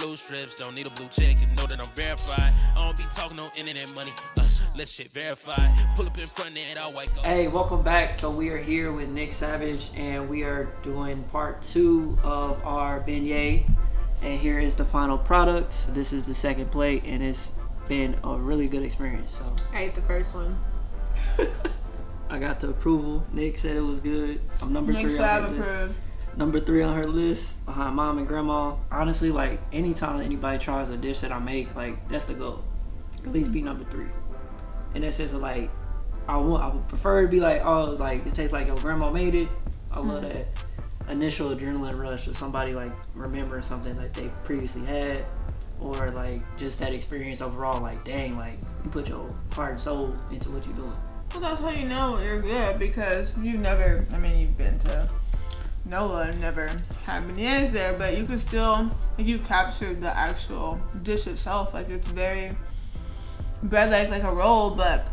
blue strips, don't need a blue check, and know that I'm verified. I don't be talking no internet money. Let's shit verified. Pull up in front of it, all white gold. Hey, welcome back. So we are here with Nick Savage, and we are doing part 2 of our beignet. And here is the final product. This is the second plate, and it's been a really good experience. So I ate the first one. I got the approval. Nick said it was good. I'm number 3 on her list. Number 3 on her list, behind mom and grandma. Honestly, like anytime anybody tries a dish that I make, like that's the goal. At least be number 3. In that sense of like, I would prefer to be like, oh, like it tastes like your grandma made it. I love that initial adrenaline rush of somebody like remembering something that they previously had, or like just that experience overall. Like, dang, like you put your heart and soul into what you're doing. Well, that's how you know you're good, because you've been to NOLA and never had beignets there, but you could still, if you captured the actual dish itself, like it's very bread like a roll, but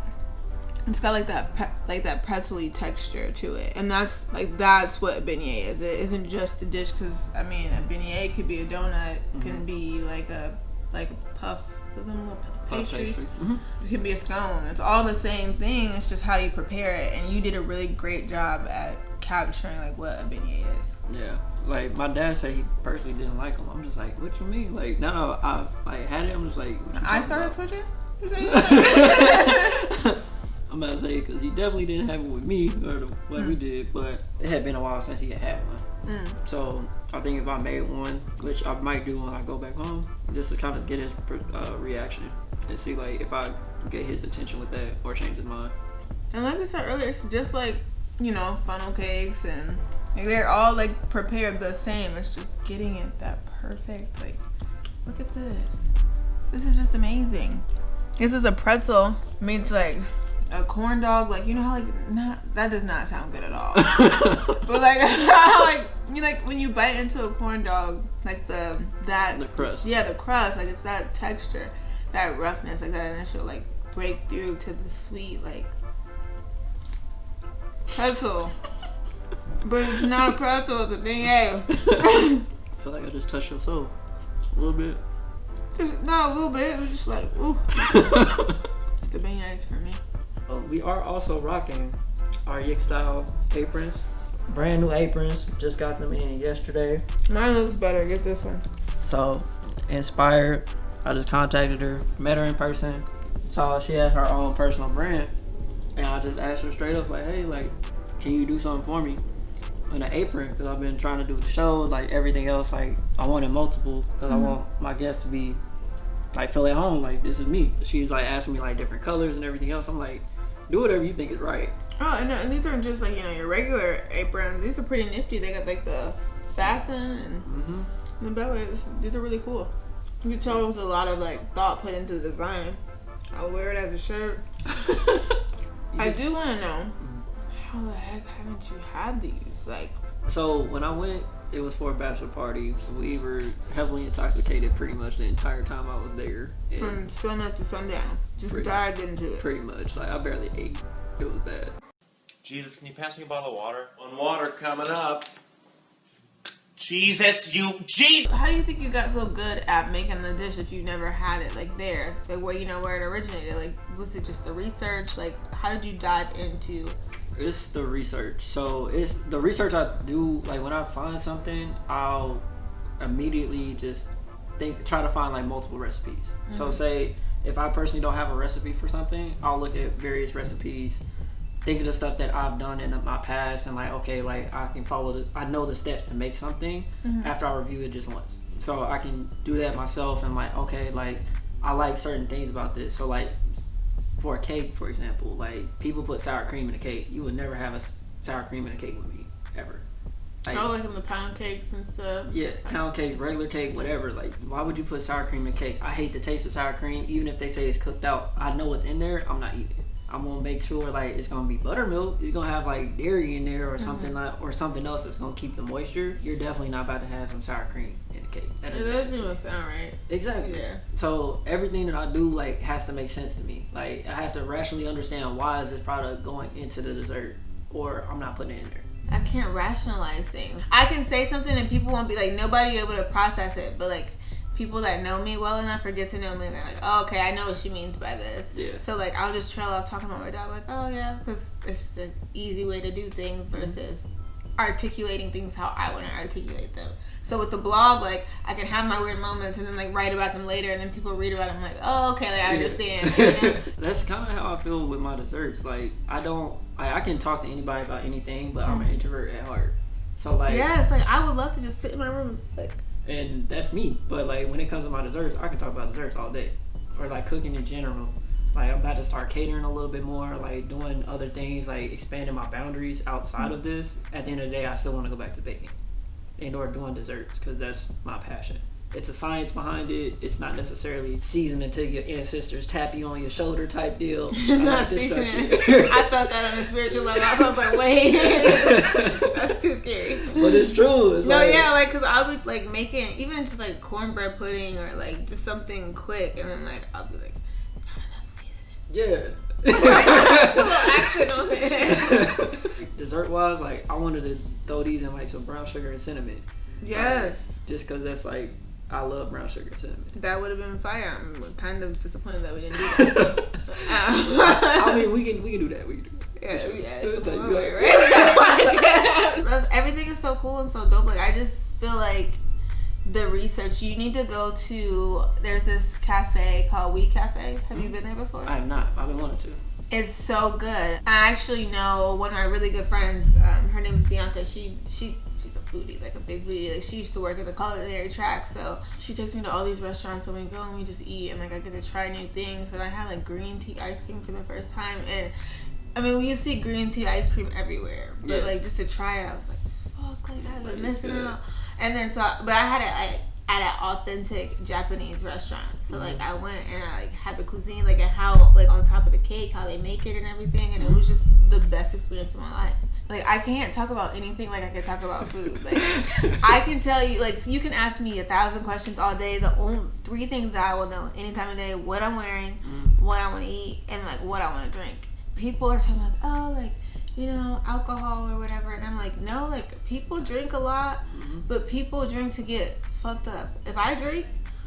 it's got like that pretzel-y texture to it, and that's what a beignet is. It isn't just the dish, because I mean a beignet could be a donut, can be like a puff with them little pastries. It could be a scone. It's all the same thing. It's just how you prepare it, and you did a really great job at capturing like what a beignet is. Yeah, like my dad said he personally didn't like them. I'm just like, what you mean? Like now I like had it. I'm just like, what you I started about? twitching. I'm about to say, because he definitely didn't have it with me or the way we did, but it had been a while since he had one. So I think if I made one, which I might do when I go back home, just to kind of get his reaction and see like if I get his attention with that or change his mind. And like I said earlier, it's just like, you know, funnel cakes, and like, they're all like prepared the same. It's just getting it that perfect. Like, look at this. This is just amazing. This is a pretzel means like a corn dog. Like, you know how that does not sound good at all. But like how like you like when you bite into a corn dog, like the crust. Yeah, the crust. Like it's that texture, that roughness, like that initial like breakthrough to the sweet like pretzel. But it's not a pretzel. It's a beignet. I feel like I just touched your soul a little bit. Just not a little bit. It was just like, ooh. It's the beignets for me. We are also rocking our Yick style aprons. Brand new aprons. Just got them in yesterday. Mine looks better. Get this one. So, inspired. I just contacted her, met her in person. Saw she had her own personal brand. And I just asked her straight up, like, hey, like, can you do something for me in an apron? Because I've been trying to do the show, like everything else. Like, I wanted multiple because I want my guests to be, like, feel at home. Like, this is me. She's, like, asking me, like, different colors and everything else. I'm like, do whatever you think is right. Oh, and these aren't just, like, you know, your regular aprons. These are pretty nifty. They got, like, the fasten and the belly. These are really cool. You can tell there's a lot of, like, thought put into the design. I'll wear it as a shirt. I do want to know, how the heck haven't you had these? Like, so when I went, it was for a bachelor party. We were heavily intoxicated pretty much the entire time I was there. From sun up to sundown. Just dived into it. Pretty much. Like, I barely ate. It was bad. Jesus, can you pass me a bottle of water? One water coming up. Jesus. How do you think you got so good at making the dish if you never had it, like, there? Like, where, you know, where it originated? Like, was it just the research? Like, how did you dive into? It's the research. So it's the research I do. Like, when I find something, I'll immediately just try to find like multiple recipes. So say if I personally don't have a recipe for something, I'll look at various recipes, think of the stuff that I've done in my past, and like, okay, like I can follow I know the steps to make something after I review it just once. So I can do that myself, and like, okay, like I like certain things about this. So like for a cake, for example, like people put sour cream in a cake. You would never have a sour cream in a cake with me, ever. Like in the pound cakes and stuff. Yeah, pound cake, regular cake, whatever. Like, why would you put sour cream in cake? I hate the taste of sour cream. Even if they say it's cooked out, I know what's in there. I'm not eating it. I'm gonna make sure like it's gonna be buttermilk. It's gonna have like dairy in there or something like, or something else that's gonna keep the moisture. You're definitely not about to have some sour cream in the cake. It doesn't even sound right. Exactly. Yeah. So everything that I do like has to make sense to me. Like I have to rationally understand why is this product going into the dessert, or I'm not putting it in there. I can't rationalize things. I can say something and people won't be like, nobody able to process it, but like people that know me well enough or get to know me, they're like, oh, okay, I know what she means by this. Yeah. So like I'll just trail off talking about my dog, like, oh yeah, because it's just an easy way to do things versus articulating things how I want to articulate them. So with the blog, like I can have my weird moments and then like write about them later, and then people read about them like, oh, okay, like I understand. You know? That's kind of how I feel with my desserts. Like I can talk to anybody about anything, but I'm an introvert at heart. So like, yes, like I would love to just sit in my room, like. And that's me. But like when it comes to my desserts, I can talk about desserts all day, or like cooking in general. Like I'm about to start catering a little bit more, like doing other things, like expanding my boundaries outside of this. At the end of the day, I still want to go back to baking and or doing desserts because that's my passion. It's a science behind it. It's not necessarily seasoned until your ancestors tap you on your shoulder type deal. Not seasoning. I felt that on a spiritual level. So I was like, wait, that's too scary. But it's true. It's because I'll be like making even just like cornbread pudding or like just something quick, and then like I'll be like, not enough seasoning. Yeah. A little accent on it. Dessert wise, like I wanted to throw these in like some brown sugar and cinnamon. Yes. Just because that's like, I love brown sugar and cinnamon. That would have been fire. I'm kind of disappointed that we didn't do that. I mean, we can do that. We can do that. Yeah, it's the movie, right? Everything is so cool and so dope. Like I just feel like the research. You need to go to. There's this cafe called We Cafe. Have you been there before? I have not. I've been wanting to. It's so good. I actually know one of my really good friends. Her name is Bianca. She's a foodie, like a big foodie. Like she used to work at the culinary track, so she takes me to all these restaurants and we go and we just eat, and like I get to try new things. And I had like green tea ice cream for the first time, and I mean, you see green tea ice cream everywhere, but like just to try it, I was like, fuck, like I've been missing it all. And then but I had it like at an authentic Japanese restaurant. So like I went and I like had the cuisine, like and how like on top of the cake, how they make it and everything, and it was just the best experience of my life. Like I can't talk about anything like I can talk about food. Like I can tell you, like so you can ask me 1,000 questions all day. The only 3 things that I will know any time of day: what I'm wearing, what I want to eat, and like what I want to drink. People are talking like, oh, like you know, alcohol or whatever, and I'm like, no, like people drink a lot, but people drink to get fucked up. If I drink,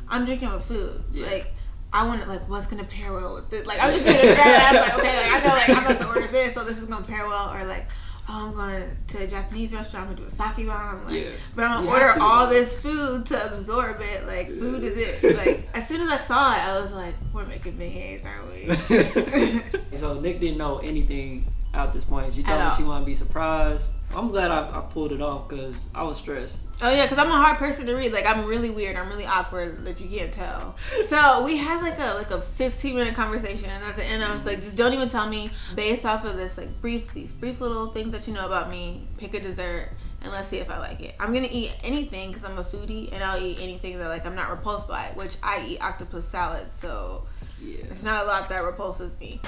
I'm drinking with food. Like I want to like what's gonna pair well with this. Like I'm just gonna grab like okay, like I know like I'm about to order this, so this is gonna pair well, or like. Oh, I'm going to a Japanese restaurant. I'm gonna do a sake bomb, like, but I'm gonna order all this food to absorb it. Like, food is it. Like, as soon as I saw it, I was like, "We're making beignets, aren't we?" So Nick didn't know anything at this point. She told me she wanted to be surprised. I'm glad I pulled it off because I was stressed. Oh yeah, because I'm a hard person to read. Like I'm really weird. I'm really awkward, if you can't tell. So we had like a 15-minute conversation, and at the end I was like, just don't even tell me. Based off of this, like these brief little things that you know about me, pick a dessert and let's see if I like it. I'm gonna eat anything because I'm a foodie, and I'll eat anything that like I'm not repulsed by. Which I eat octopus salad, so it's not a lot that repulses me.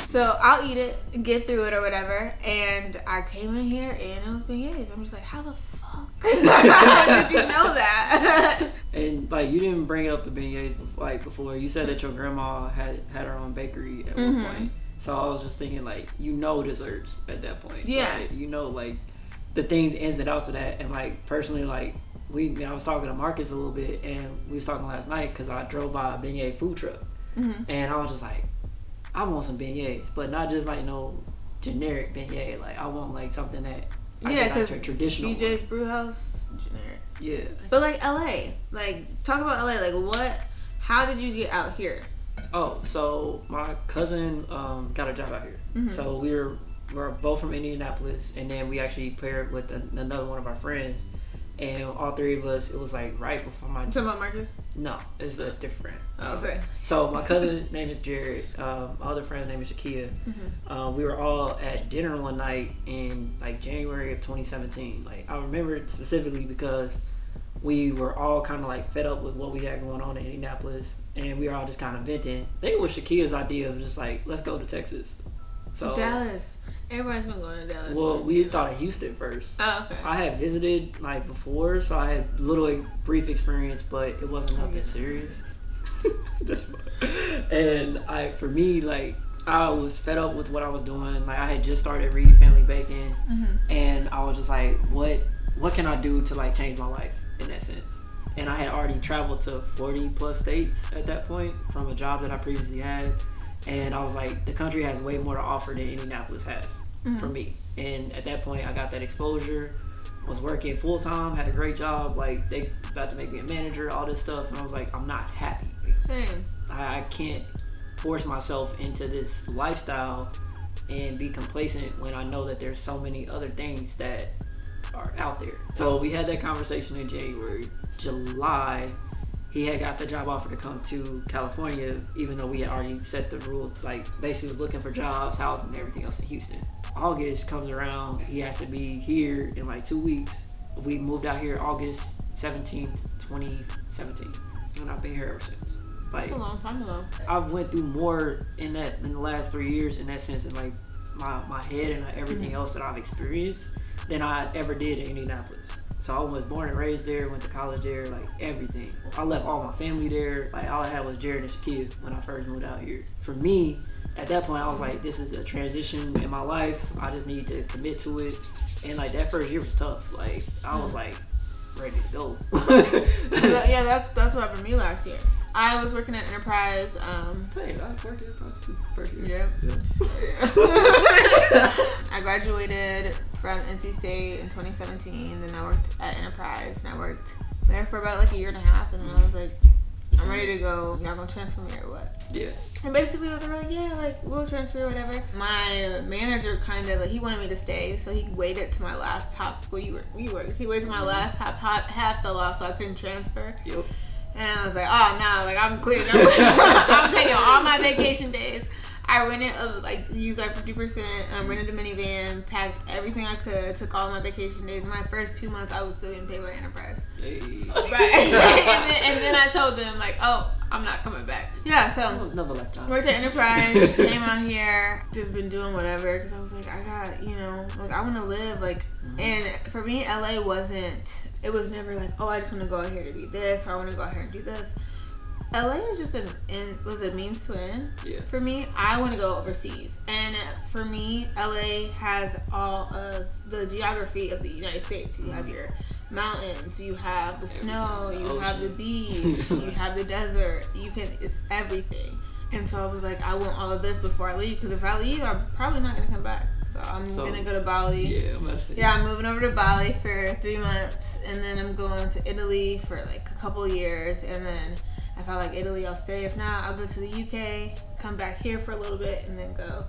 So I'll eat it, get through it or whatever, and I came in here and it was beignets. I'm just like, how the fuck did you know that? And like you didn't bring up the beignets like before. You said that your grandma had her own bakery at one point. So I was just thinking like desserts at that point. Yeah. Like, like the things ins and outs of that. And like personally like I was talking to Marcus a little bit, and we was talking last night because I drove by a beignet food truck, and I was just like. I want some beignets, but not just like no generic beignet. Like I want like something that because traditional. BJ's Brewhouse generic. Yeah. But like LA, like talk about LA. Like how did you get out here? Oh, so my cousin got a job out here. So we're both from Indianapolis, and then we actually paired with another one of our friends. And all 3 of us, it was like right before my. You talking about Marcus? No, it's a different. Oh, okay. So my cousin's name is Jared. My other friend's name is Shakia. We were all at dinner one night in like January of 2017. Like I remember it specifically because we were all kind of like fed up with what we had going on in Indianapolis, and we were all just kind of venting. I think it was Shakia's idea of just like let's go to Texas. So Dallas. Everybody's been going to Dallas. Well, we thought of Houston first. Oh, okay. I had visited like before, so I had a little brief experience, but it wasn't nothing serious. That's fun. And for me, like I was fed up with what I was doing. Like I had just started Reed Family Baking, and I was just like, what can I do to like change my life? in that sense. And I had already traveled to 40 plus states at that point from a job that I previously had. And I was like, the country has way more to offer than Indianapolis has for me. And at that point, I got that exposure, was working full time, had a great job. Like, they about to make me a manager, all this stuff. And I was like, I'm not happy. Same. I can't force myself into this lifestyle and be complacent when I know that there's so many other things that are out there. So we had that conversation in January. July, he had got the job offer to come to California, even though we had already set the rules, like basically was looking for jobs, housing, and everything else in Houston. August comes around, he has to be here in like 2 weeks. We moved out here August 17th, 2017, and I've been here ever since. Like, That's a long time ago. I've went through more in the last 3 years in that sense, in like my head and everything else that I've experienced than I ever did in Indianapolis. So I was born and raised there, went to college there, like everything. I left all my family there. Like all I had was Jared and Shaquille when I first moved out here. For me, at that point, I was like, this is a transition in my life. I just need to commit to it. And like that first year was tough. Like I was like ready to go. Yeah, that's what happened to me last year. I was working at Enterprise. Same, I worked at Enterprise too, first year. Yep. I graduated from NC State in 2017. Then I worked at Enterprise, and I worked there for about like a year and a half. And then I was like, I'm ready to go. Y'all gonna transfer me or what? Yeah. And basically they were like, yeah, like we'll transfer whatever. My manager kind of like, he wanted me to stay, so he waited to my last top. Well, he waited to my last top half fell off, so I couldn't transfer. Yep. And I was like, oh no, like I'm quitting. I'm taking all my vacation days. I rented used like 50%. Rented a minivan, packed everything I could, took all my vacation days. In my first 2 months, I was still getting paid by Enterprise. Hey. Right. and then I told them like, oh, I'm not coming back. Yeah, so Another lifetime. worked at Enterprise, came out here, just been doing whatever because I was like, I got, like I want to live like. And for me, LA wasn't. It was never like, oh, I just want to go out here to be this, or I want to go out here and do this. LA is just was a means to an end. Yeah. For me, I want to go overseas. And for me, LA has all of the geography of the United States. You have your mountains, you have the snow, you have the beach, you have the desert. It's everything. And so I was like, I want all of this before I leave, because if I leave, I'm probably not going to come back. So I'm going to go to Bali. Yeah, I'm moving over to Bali for 3 months, and then I'm going to Italy for like a couple years, and then if I like Italy, I'll stay. If not, I'll go to the UK, come back here for a little bit, and then go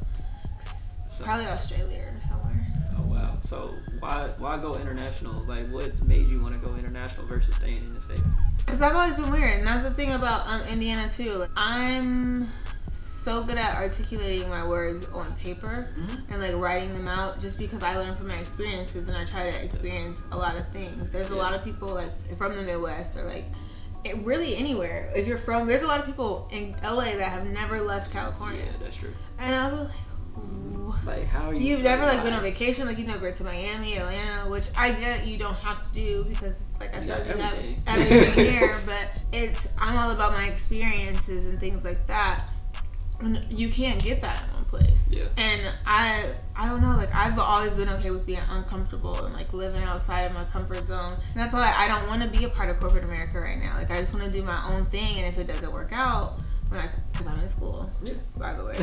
probably Australia or somewhere. Oh wow! So why go international? Like, what made you want to go international versus staying in the States? Because I've always been weird, and that's the thing about Indiana too. Like, I'm so good at articulating my words on paper and like writing them out, just because I learn from my experiences and I try to experience a lot of things. There's a lot of people like from the Midwest or like really anywhere. If you're from, there's a lot of people in LA that have never left California. Yeah, that's true. And I'll be like, like, how are you? You've never like been on vacation, like you've never been to Miami, Atlanta, which I get you don't have to do because, like I said, you have everything here. But I'm all about my experiences and things like that. And you can't get that in one place. Yeah. And I don't know, like I've always been okay with being uncomfortable and like living outside of my comfort zone. And that's why I don't want to be a part of corporate America right now. Like I just want to do my own thing, and if it doesn't work out, because I'm in school, by the way.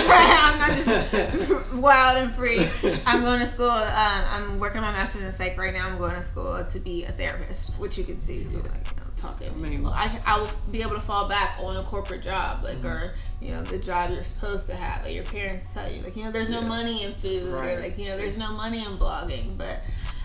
I'm not just wild and free. I'm going to school. I'm working my master's in psych right now. I'm going to school to be a therapist, which you can see. So like, talking. I will be able to fall back on a corporate job, like or the job you're supposed to have. Like your parents tell you, like there's no money in food, or like there's no money in blogging. But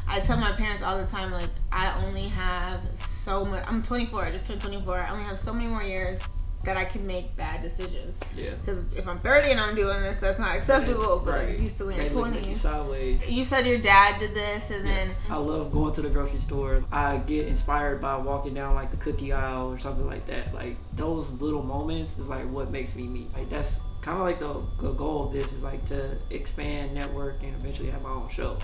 I tell my parents all the time, like I only have so much. I'm 24. I just turned 24. I only have so many more years that I can make bad decisions. Yeah. Because if I'm 30 and I'm doing this, that's not acceptable. But you used to in your 20s. Sideways. You said your dad did this, and then I love going to the grocery store. I get inspired by walking down like the cookie aisle or something like that. Like those little moments is like what makes me me. Like that's kind of like the goal of this is like to expand, network, and eventually have my own show.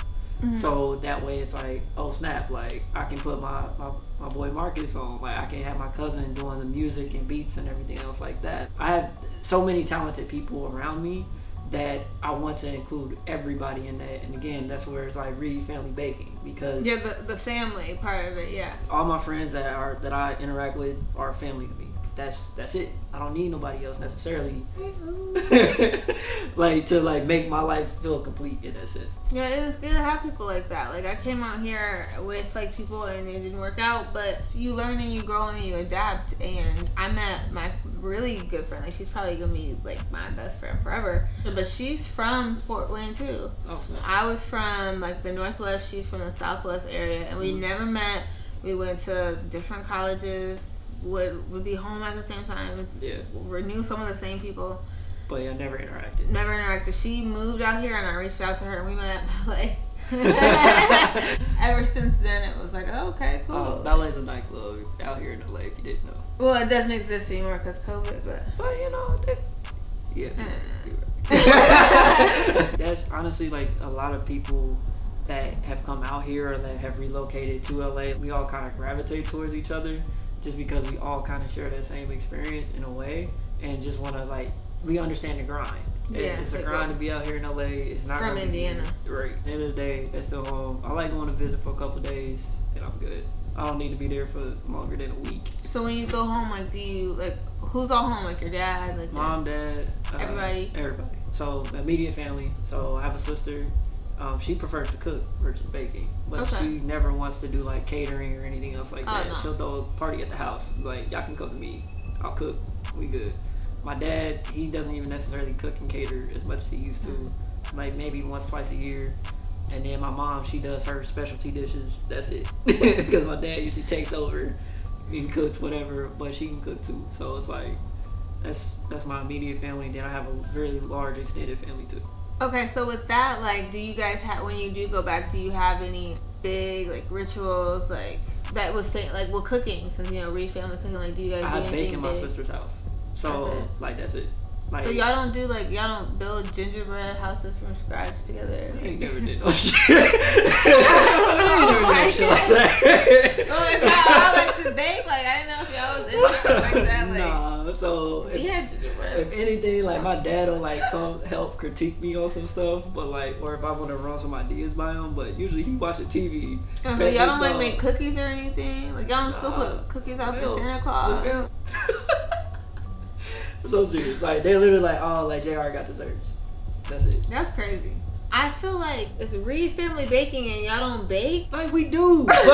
So that way it's like, oh snap, like I can put my boy Marcus on, like I can have my cousin doing the music and beats and everything else like that. I have so many talented people around me, that I want to include everybody in that. And again, that's where it's like really family baking, because the family part of it, yeah. all my friends that I interact with are family to me. That's it. I don't need nobody else necessarily like to like make my life feel complete in that sense. Yeah, it is good to have people like that. Like I came out here with like people and it didn't work out, but you learn and you grow and you adapt. And I met my really good friend. Like she's probably gonna be like my best friend forever. But she's from Fort Wayne too. Awesome. I was from like the Northwest. She's from the Southwest area, and we never met. We went to different colleges. Would be home at the same time. We knew some of the same people. But yeah, never interacted. Never interacted. She moved out here and I reached out to her and we met at ballet. Ever since then it was like, oh, okay, cool. Oh, ballet's a nightclub out here in LA if you didn't know. Well, it doesn't exist anymore because COVID, but you know, yeah. That's honestly like a lot of people that have come out here or that have relocated to LA. We all kind of gravitate towards each other, just because we all kind of share that same experience in a way, and just want to like, we understand the grind. Yeah, it's a grind to be out here in LA. It's not from Indiana. Right. At the end of the day, that's still home. I like going to visit for a couple of days, and I'm good. I don't need to be there for longer than a week. So when you go home, like, do you like who's all home? Like your dad, like mom, dad, everybody. So immediate family. So I have a sister. She prefers to cook versus baking, but she never wants to do like catering or anything else like that. No. She'll throw a party at the house. Like, y'all can come to me. I'll cook. We good. My dad, he doesn't even necessarily cook and cater as much as he used to. Like maybe once, twice a year. And then my mom, she does her specialty dishes. That's it. Because my dad usually takes over and cooks whatever, but she can cook too. So it's like, that's my immediate family. Then I have a very large extended family too. Okay, so with that, like, do you guys have, when you do go back, do you have any big, like, rituals, like, that with, like, well, cooking, since, you know, family cooking, like, do you guys do anything bake in my big? sister's house. So, that's it. Like, so y'all don't do, like, y'all don't build gingerbread houses from scratch together? I ain't never did no shit. I ain't never did no shit like that. Oh my God, I like to bake, like, I didn't know if y'all was into stuff like that, like. Nah, so if anything, like my dad will like come help critique me on some stuff, but like, or if I want to run some ideas by him, but usually he watching TV. Oh, so y'all don't like make cookies or anything? Like y'all don't still put cookies out for Santa Claus? So serious, like they literally like, oh, like JR got desserts. That's it. That's crazy. I feel like it's family baking and y'all don't bake. Like we do. Oh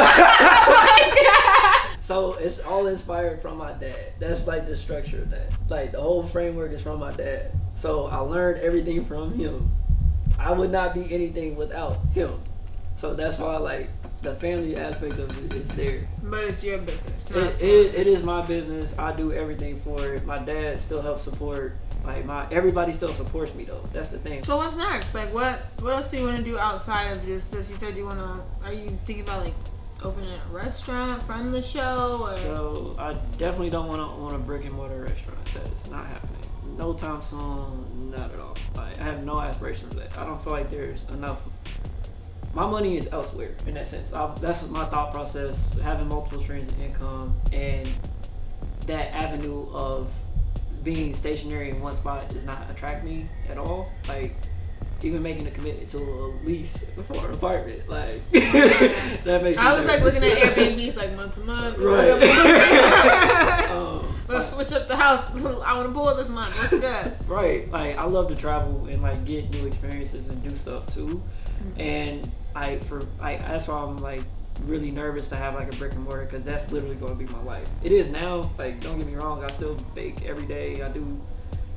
my God. So it's all inspired from my dad. That's like the structure of that. Like the whole framework is from my dad. So I learned everything from him. I would not be anything without him. So that's why like the family aspect of it is there. But it's your business. It is my business. I do everything for it. My dad still helps support. Like everybody still supports me though. That's the thing. So what's next? Like what else do you want to do outside of just this? You said you want to. Are you thinking about like opening a restaurant from the show? Or? So I definitely don't want a brick and mortar restaurant. That's not happening. No time soon. Not at all. Like I have no aspirations for that. I don't feel like there's enough. My money is elsewhere in that sense. That's my thought process. Having multiple streams of income and that avenue of being stationary in one spot does not attract me at all. Like even making a commitment to a lease for an apartment, like that makes. I was like looking at Airbnbs like month to month. Right. Let's switch up the house. I want to pool this month. What's good? Right. Like I love to travel and like get new experiences and do stuff too. And that's why I'm like really nervous to have like a brick and mortar, because that's literally going to be my life. It is now. Like don't get me wrong, I still bake every day. I do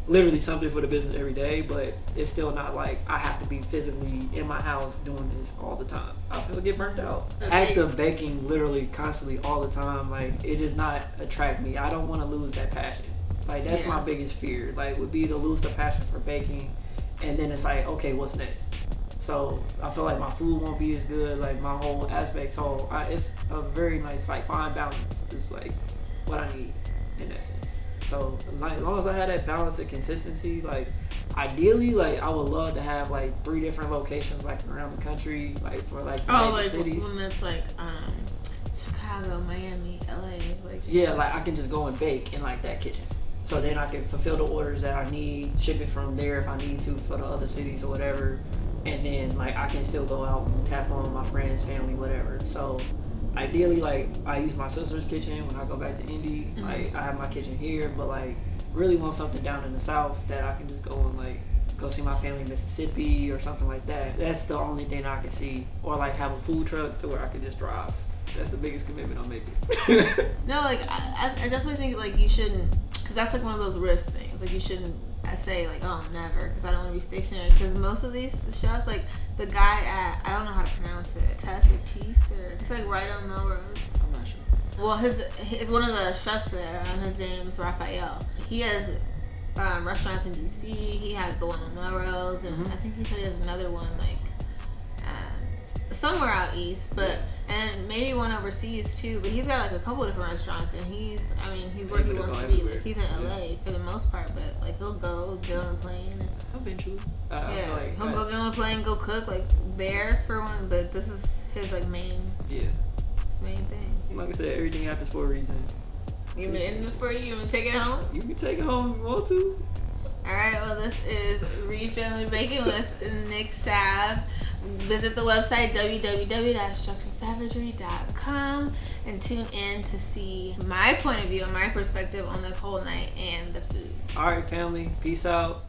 literally something for the business every day, but it's still not like I have to be physically in my house doing this all the time. I feel get burnt out. Active baking literally constantly all the time, like it does not attract me. I don't want to lose that passion. Like that's my biggest fear, like would be to lose the passion for baking, and then it's like, okay, what's next? So I feel like my food won't be as good, like my whole aspect. So it's a very nice like fine balance. It's like what I need in that sense. So like, as long as I had that balance and consistency, like ideally, like I would love to have like 3 different locations like around the country, like for like the major cities. When that's like Chicago, Miami, LA, like like I can just go and bake in like that kitchen. So then I can fulfill the orders that I need, ship it from there if I need to for the other cities or whatever. And then like I can still go out and have fun with my friends, family, whatever. So ideally, like I use my sister's kitchen when I go back to Indy. Like I have my kitchen here, but like really want something down in the South that I can just go and like go see my family in Mississippi or something like that. That's the only thing I can see. Or like have a food truck to where I can just drive. That's the biggest commitment I'm making. No, like I definitely think like you shouldn't, because that's like one of those risk things. Like you shouldn't. I say like, oh, never, because I don't want to be stationary. Because most of these chefs, like the guy at, I don't know how to pronounce it, Tess or Teese, or it's like right on Melrose. I'm not sure. Well, his one of the chefs there. His name is Raphael. He has restaurants in DC. He has the one on Melrose, and I think he said he has another one like somewhere out east, but and maybe one overseas too. But he's got like a couple of different restaurants, and he's where he wants to be. Like, he's in LA for the most part, but like he'll get on a plane. Eventually. He'll go get on a plane, go cook like there for one. But this is his like main. Yeah. His main thing. Like I said, everything happens for a reason. You mean this for you? You want to take it home? You can take it home if you want to. All right. Well, this is Reed Family Baking with Nick Sav. Visit the website www.structuredsavagery.com and tune in to see my point of view and my perspective on this whole night and the food. All right, family. Peace out.